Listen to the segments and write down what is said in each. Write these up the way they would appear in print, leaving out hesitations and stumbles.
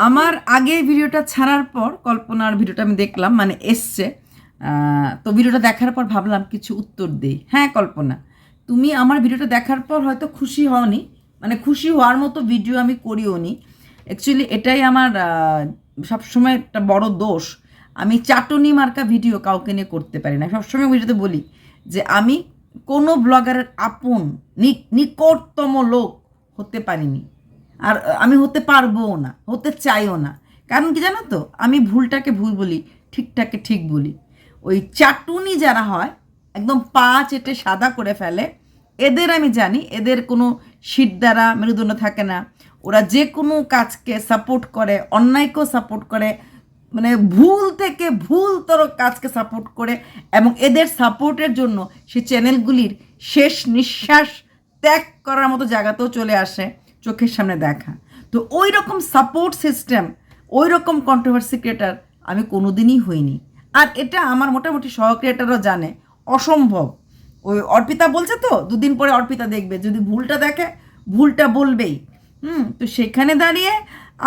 আমার আগে ভিডিওটা ছাড়ার পর কল্পনার ভিডিওটা আমি দেখলাম, মানে এসছে। তো ভিডিওটা দেখার পর ভাবলাম কিছু উত্তর দেই। হ্যাঁ কল্পনা, তুমি আমার ভিডিওটা দেখার পর হয়তো খুশি হওনি, মানে খুশি হওয়ার মতো ভিডিও আমি করিও নি। অ্যাকচুয়ালি এটাই আমার সবসময় একটা বড় দোষ। আমি চাটুনি মার্কা ভিডিও কাউকে নিয়ে করতে পারি না। সবসময় ভিডিওতে বলি যে আমি কোনো ব্লগারের আপন নিকটতম লোক হতে পারিনি, আর আমি হতে পারবোও না, হতে চাইও না। কারণ কি জানো তো, আমি ভুলটাকে ভুল বলি, ঠিকটাকে ঠিক বলি। ওই চাটুনি যারা হয়, একদম পা চেটে সাদা করে ফেলে, এদের আমি জানি এদের কোনো শীত দ্বারা মেরুদণ্ড থাকে না। ওরা যে কোনো কাজকে সাপোর্ট করে, অন্যায়কেও সাপোর্ট করে, মানে ভুল থেকে ভুলতর কাজকে সাপোর্ট করে, এবং এদের সাপোর্টের জন্য সে চ্যানেলগুলির শেষ নিঃশ্বাস ত্যাগ করার মতো জায়গাতেও চলে আসে চোখের সামনে দেখা। তো ওই রকম সাপোর্ট সিস্টেম, ওই রকম কন্ট্রোভার্সি ক্রিয়েটার আমি কোনোদিনই হইনি। আর এটা আমার মোটামুটি সহ ক্রিয়েটারও জানে, অসম্ভব। ওই অর্পিতা বলছে তো, দুদিন পরে অর্পিতা দেখবে, যদি ভুলটা দেখে ভুলটা বলবেই। তো সেখানে দাঁড়িয়ে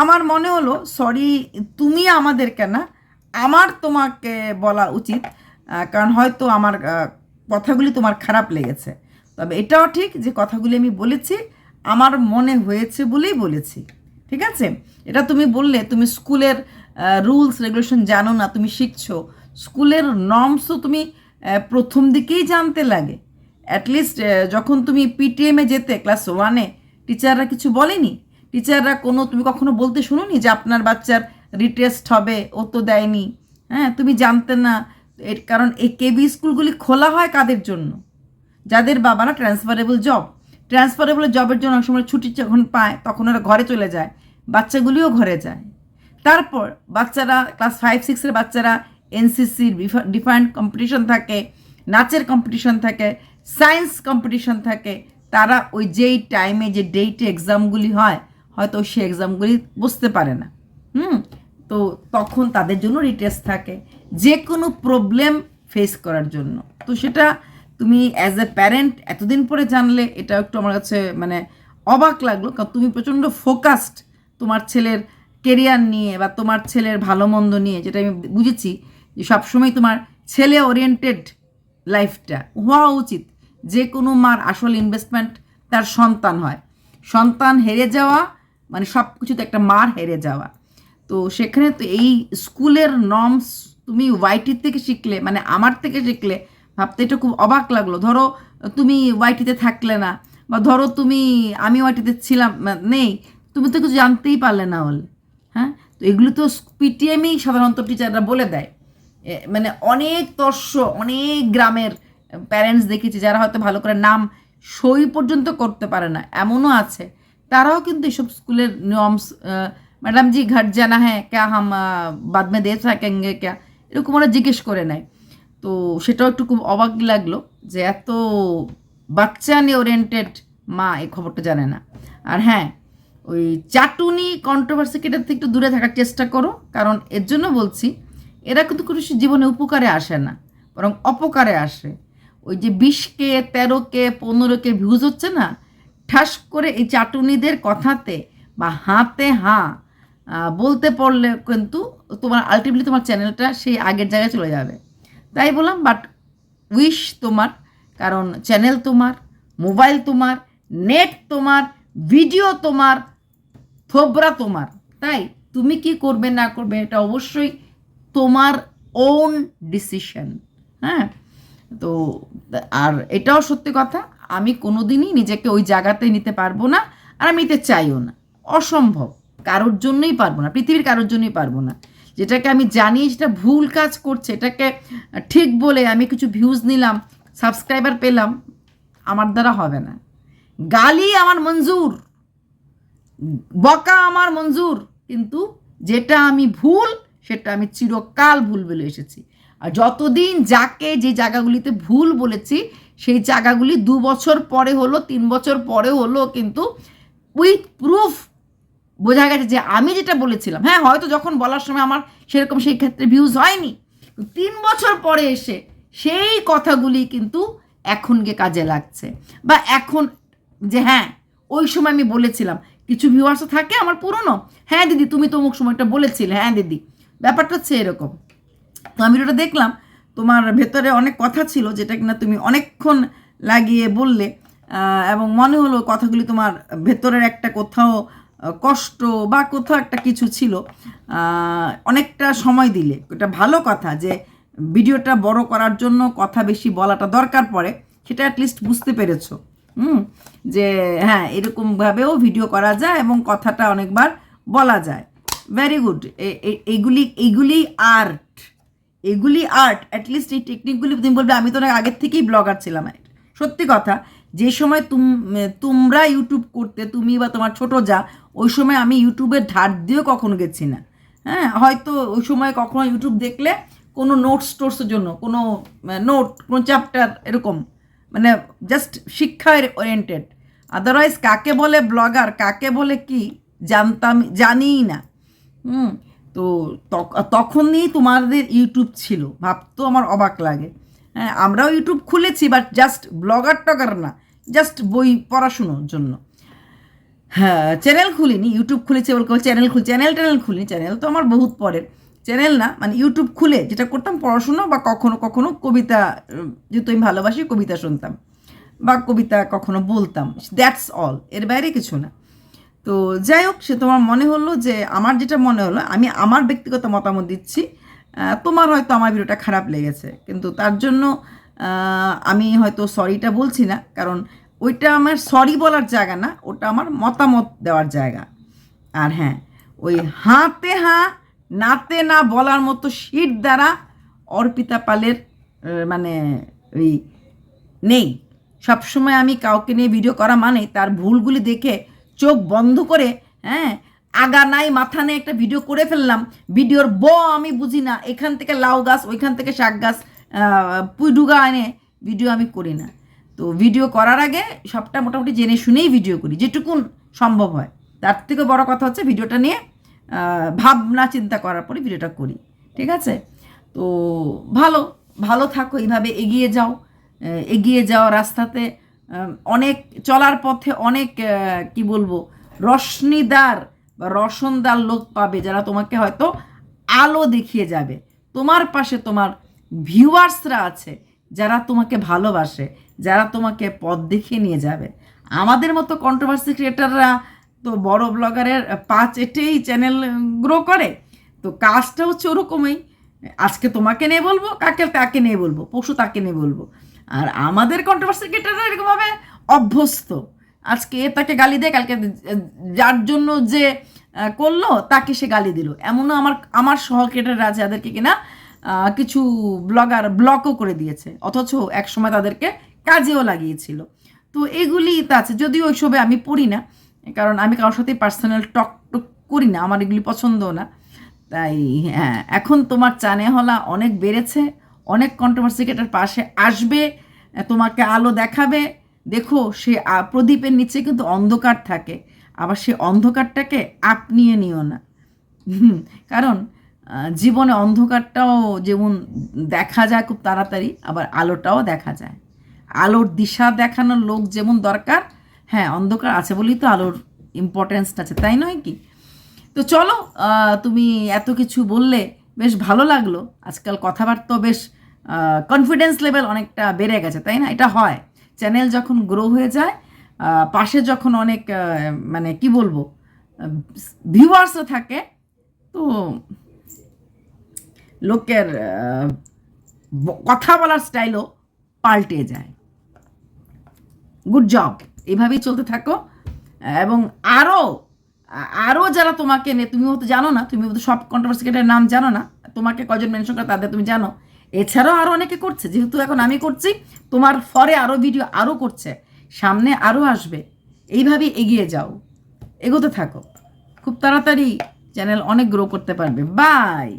আমার মনে হলো সরি, তুমি আমাদেরকে না, আমার তোমাকে বলা উচিত। কারণ হয়তো আমার কথাগুলি তোমার খারাপ লেগেছে, তবে এটাও ঠিক যে কথাগুলি আমি বলেছি আমার মনে হয়েছে বলেই বলেছি। ঠিক আছে, এটা তুমি বললে তুমি স্কুলের রুলস রেগুলেশন জানো না, তুমি শিখছো। স্কুলের নর্মসও তুমি প্রথম দিকেই জানতে লাগে। অ্যাটলিস্ট যখন তুমি পিটিএমে যেতে ক্লাস 1-এ, টিচাররা কিছু বলেনি? টিচাররা তুমি কখনো বলতে শুনোনি যে আপনার বাচ্চার রিটেস্ট হবে, ও তো দেয়নি? হ্যাঁ, তুমি জানতে না। এর কারণ এই কেবি স্কুলগুলি খোলা হয় কাদের জন্য? যাদের বাবারা ট্রান্সফারেবল জবের জন্য অনেক সময় ছুটি যখন পায় তখন ওরা ঘরে চলে যায়, বাচ্চাগুলিও ঘরে যায়। তারপর বাচ্চারা ক্লাস 5-6-এর বাচ্চারা এনসিসির ডিফারেন্ট কম্পিটিশন থাকে, নাচের কম্পিটিশন থাকে, সায়েন্স কম্পিটিশন থাকে। তারা ওই যেই টাইমে যে ডেটে এক্সামগুলি হয়, হয়তো সেই এক্সামগুলি বসতে পারে না। তো তখন তাদের জন্য রিটেস্ট থাকে, যে কোনো প্রবলেম ফেস করার জন্য। তো সেটা তুমি অ্যাজ এ প্যারেন্ট এতদিন পরে জানলে, এটা একটু আমার কাছে মানে অবাক লাগলো। কারণ তুমি প্রচণ্ড ফোকাসড তোমার ছেলের কেরিয়ার নিয়ে বা তোমার ছেলের ভালো মন্দ নিয়ে, যেটা আমি বুঝেছি যে সবসময় তোমার ছেলে ওরিয়েন্টেড লাইফটা হওয়া উচিত। যে কোনো মার আসল ইনভেস্টমেন্ট তার সন্তান হয়। সন্তান হেরে যাওয়া মানে সব কিছুতে একটা মার হেরে যাওয়া। তো সেখানে তো এই স্কুলের নর্মস তুমি ওয়াইটির থেকে শিখলে, মানে আমার থেকে শিখলে, ভাবতে এটা খুব অবাক লাগলো। ধরো তুমি ওয়াইটিতে থাকলে না, বা ধরো আমি ওয়াইটিতে ছিলাম নেই, তুমি তো কিছু জানতেই পারলে না হলে। হ্যাঁ, তো এগুলো তো পিটিএমই সাধারণত টিচাররা বলে দেয়। মানে অনেক অনেক গ্রামের প্যারেন্টস দেখেছি যারা হয়তো ভালো করে নাম সই পর্যন্ত করতে পারে না, এমনও আছে। তারাও কিন্তু এসব স্কুলের নিয়মস, ম্যাডাম জি ঘট জানা হ্যাঁ ক্যা হাম বাদ মে দে থাকেঙ্গে ক্যা, এরকম ওরা জিজ্ঞেস করে নেয়। তো সেটাও একটু খুব অবাক লাগলো যে এত বাচ্চা নিয়ে ওরিয়েন্টেড মা এই খবরটা জানে না। আর হ্যাঁ, ওই চাটুনি কন্ট্রোভার্সি কেটার থেকে একটু দূরে থাকার চেষ্টা করো। কারণ এর জন্য বলছি, এরা কিন্তু কোনো জীবনে উপকারে আসে না, বরং অপকারে আসে। ওই যে 20K 13K 15K ভিউজ হচ্ছে না, ঠাস করে এই চাটুনিদের কথাতে বা হাতে বলতে পড়লে কিন্তু তোমার আলটিমেটলি তোমার চ্যানেলটা সেই আগের জায়গায় চলে যাবে। তাই বললাম, বাট উইশ তোমার, কারণ চ্যানেল তোমার, মোবাইল তোমার, নেট তোমার, ভিডিও তোমার, থোবরা তোমার। তাই তুমি কি করবে না করবে এটা অবশ্যই তোমার ওন ডিসিশন। হ্যাঁ, তো আর এটাও সত্যি কথা, আমি কোনোদিনই নিজেকে ওই জায়গাতে নিতে পারবো না, আর আমি নিতে চাইও না। অসম্ভব, কারোর জন্যই পারবো না, পৃথিবীর কারোর জন্যই পারবো না। যেটাকে আমি জানি সেটা ভুল কাজ করছে, এটাকে ঠিক বলে আমি কিছু ভিউজ নিলাম, সাবস্ক্রাইবার পেলাম, আমার দ্বারা হবে না। গালি আমার মঞ্জুর, বকা আমার মঞ্জুর, কিন্তু যেটা আমি ভুল সেটা আমি চিরকাল ভুল বলে এসেছি। আর যতদিন যাকে যে জায়গাগুলিতে ভুল বলেছি, সেই জায়গাগুলি 2 বছর পরে হলো, 3 বছর পরে হলো, কিন্তু উইথ প্রুফ বোঝা গেছে যে আমি যেটা বলেছিলাম। হ্যাঁ, হয়তো যখন বলার সময় আমার সেরকম সেই ক্ষেত্রে ভিউজ হয়নি, 3 বছর পরে এসে সেই কথাগুলি কিন্তু এখন গিয়ে কাজে লাগছে। বা এখন যে হ্যাঁ ওই সময় আমি বলেছিলাম, কিছু ভিউয়ার্সও থাকে আমার পুরনো, হ্যাঁ দিদি তুমি তো অমুক সময়টা বলেছিলে, হ্যাঁ দিদি, ব্যাপারটা হচ্ছে এরকম। তো আমি ভিডিওটা দেখলাম, তোমার ভেতরে অনেক কথা ছিল যেটা কিনা তুমি অনেকক্ষণ লাগিয়ে বললে, এবং মনে হলো কথাগুলি তোমার ভেতরের একটা কোথাও কষ্ট বা কোথাও একটা কিছু ছিল, অনেকটা সময় দিলে। এটা ভালো কথা যে ভিডিওটা বড় করার জন্য কথা বেশি বলাটা দরকার পড়ে, সেটা অ্যাটলিস্ট বুঝতে পেরেছো। যে হ্যাঁ এরকমভাবেও ভিডিও করা যায় এবং কথাটা অনেকবার বলা যায়। Very good. এইগুলি আর্ট, এগুলি আর্ট। অ্যাটলিস্ট এই টেকনিকগুলি তুমি বলবে আমি তো অনেক আগের থেকেই ব্লগার ছিলাম। সত্যি কথা, যে সময় তোমরা ইউটিউব করতে, তুমি বা তোমার ছোটো যা, ওই সময় আমি ইউটিউবের ধার দিয়েও কখনো গেছি না। হ্যাঁ, হয়তো ওই সময় কখনো ইউটিউব দেখলে কোনো নোটসের জন্য, কোনো নোট, কোনো চ্যাপ্টার, এরকম মানে জাস্ট শিক্ষা ওরিয়েন্টেড। আদারওয়াইজ কাকে বলে ব্লগার, কাকে বলে কি জানিই না। তো তখনই তোমাদের ইউটিউব ছিল, ভাবতো আমার অবাক লাগে। হ্যাঁ, আমরাও ইউটিউব খুলেছি, বাট জাস্ট ব্লগার টগার না, জাস্ট বই পড়াশুনোর জন্য। হ্যাঁ, চ্যানেল খুলিনি, ইউটিউব খুলেছি বলতে চ্যানেল খুলিনি। চ্যানেল তো আমার বহুত পরের, চ্যানেল না, মানে ইউটিউব খুলে যেটা করতাম পড়াশুনো বা কখনো কখনো কবিতা, যেহেতু আমি ভালোবাসি কবিতা শুনতাম বা কবিতা কখনো বলতাম, দ্যাটস অল, এর বাইরে কিছু না। তো যাই হোক, সে তোমার মনে হলো যে আমার যেটা মনে হলো, আমি আমার ব্যক্তিগত মতামত দিচ্ছি, তোমার হয়তো আমার ভিডিওটা খারাপ লেগেছে, কিন্তু তার জন্য আমি হয়তো সরিটা বলছি না, কারণ ওইটা আমার সরি বলার জায়গা না, ওটা আমার মতামত দেওয়ার জায়গা। আর হ্যাঁ, ওই হাতে হাঁ নাতে না বলার মতো শীত দ্বারা অর্পিতা পালের মানে ওই নেই। সবসময় আমি কাউকে নিয়ে ভিডিও করা মানে তার ভুলগুলি দেখে চোখ বন্ধ করে, হ্যাঁ, আগা নাই মাথা নেই একটা ভিডিও করে ফেললাম, ভিডিওর আমি বুঝি না, এখান থেকে লাউ গাছ, ওইখান থেকে শাক গাছ পুইডুগা এনে ভিডিও আমি করি না। তো ভিডিও করার আগে সবটা মোটামুটি জেনে শুনেই ভিডিও করি, যেটুকুন সম্ভব হয়। তার থেকে বড় কথা হচ্ছে ভিডিওটা নিয়ে ভাবনা চিন্তা করার পরে ভিডিওটা করি, ঠিক আছে? তো ভালো ভালো থাকো, এইভাবে এগিয়ে যাও রাস্তাতে। অনেক চলার পথে অনেক কি বলবো, রশনিদার বা রসনদার লোক পাবে, যারা তোমাকে হয়তো আলো দেখিয়ে যাবে। তোমার পাশে তোমার ভিউয়ার্সরা আছে, যারা তোমাকে ভালোবাসে, যারা তোমাকে পথ দেখিয়ে নিয়ে যাবে। আমাদের মতো কন্ট্রোভার্সি ক্রিয়েটাররা তো বড় ব্লগারের এটেই চ্যানেল গ্রো করে। তো কাজটা হচ্ছে ওরকমই, আজকে তোমাকে নিয়ে বলবো, তাকে নিয়ে বলবো, পরশু তাকে নিয়ে বলবো। আর আমাদের কন্ট্রোভার্সি ক্রিয়েটাররা এরকমভাবে অভ্যস্ত, আজকে তাকে গালি দেয়, কালকে যার জন্য যে করলো তাকে সে গালি দিল। এমনও আমার সহ ক্রিয়েটাররা আছে যাদেরকে কিনা কিছু ব্লগার ব্লকও করে দিয়েছে, অথচ একসময় তাদেরকে কাজেও লাগিয়েছিল। তো এগুলি তা আছে, যদিও ওইসবে আমি পড়ি না, কারণ আমি কারোর সাথে পার্সোনাল টক করি না, আমার এগুলি পছন্দও না। তাই হ্যাঁ, এখন তোমার চানে হলা অনেক বেড়েছে, অনেক কন্ট্রোভার্সি ক্রিয়েটার পাশে আসবে, তোমাকে আলো দেখাবে। দেখো, সে প্রদীপের নিচে কিন্তু অন্ধকার থাকে, আবার সে অন্ধকারটাকে আপনিয়ে নিও না। কারণ জীবনে অন্ধকারটাও যেমন দেখা যায় খুব তাড়াতাড়ি, আবার আলোটাও দেখা যায়। আলোর দিশা দেখানোর লোক যেমন দরকার, হ্যাঁ, অন্ধকার আছে বলেই তো আলোর ইম্পর্টেন্সটা আছে, তাই নয় কি? তো চলো, তুমি এত কিছু বললে বেশ ভালো লাগলো। আজকাল কথাবার্তা বেশ কনফিডেন্স লেভেল অনেকটা বেড়ে গেছে, তাই না? এটা হয়, চ্যানেল যখন গ্রো হয়ে যায়, পাশে যখন অনেক মানে কি বলবো ভিউয়ার্সও থাকে, তো লোকের কথা বলার স্টাইলও পাল্টে যায়। গুড জব, এইভাবেই চলতে থাকো। এবং আরও যারা তোমাকে তুমি হয়তো জানো না, তুমি হয়তো সব কন্ট্রোভার্সি ক্রিয়েটারের নাম জানো না, তোমাকে কজন মেনশন করে তাদের তুমি জানো। এছাড়াও আরও অনেকে করছে, যেহেতু এখন আমি করছি, তোমার পরে আরও ভিডিও আরও করছে, সামনে আরও আসবে। এইভাবেই এগিয়ে যাও, এগোতে থাকো, খুব তাড়াতাড়ি চ্যানেল অনেক গ্রো করতে পারবে। বাই।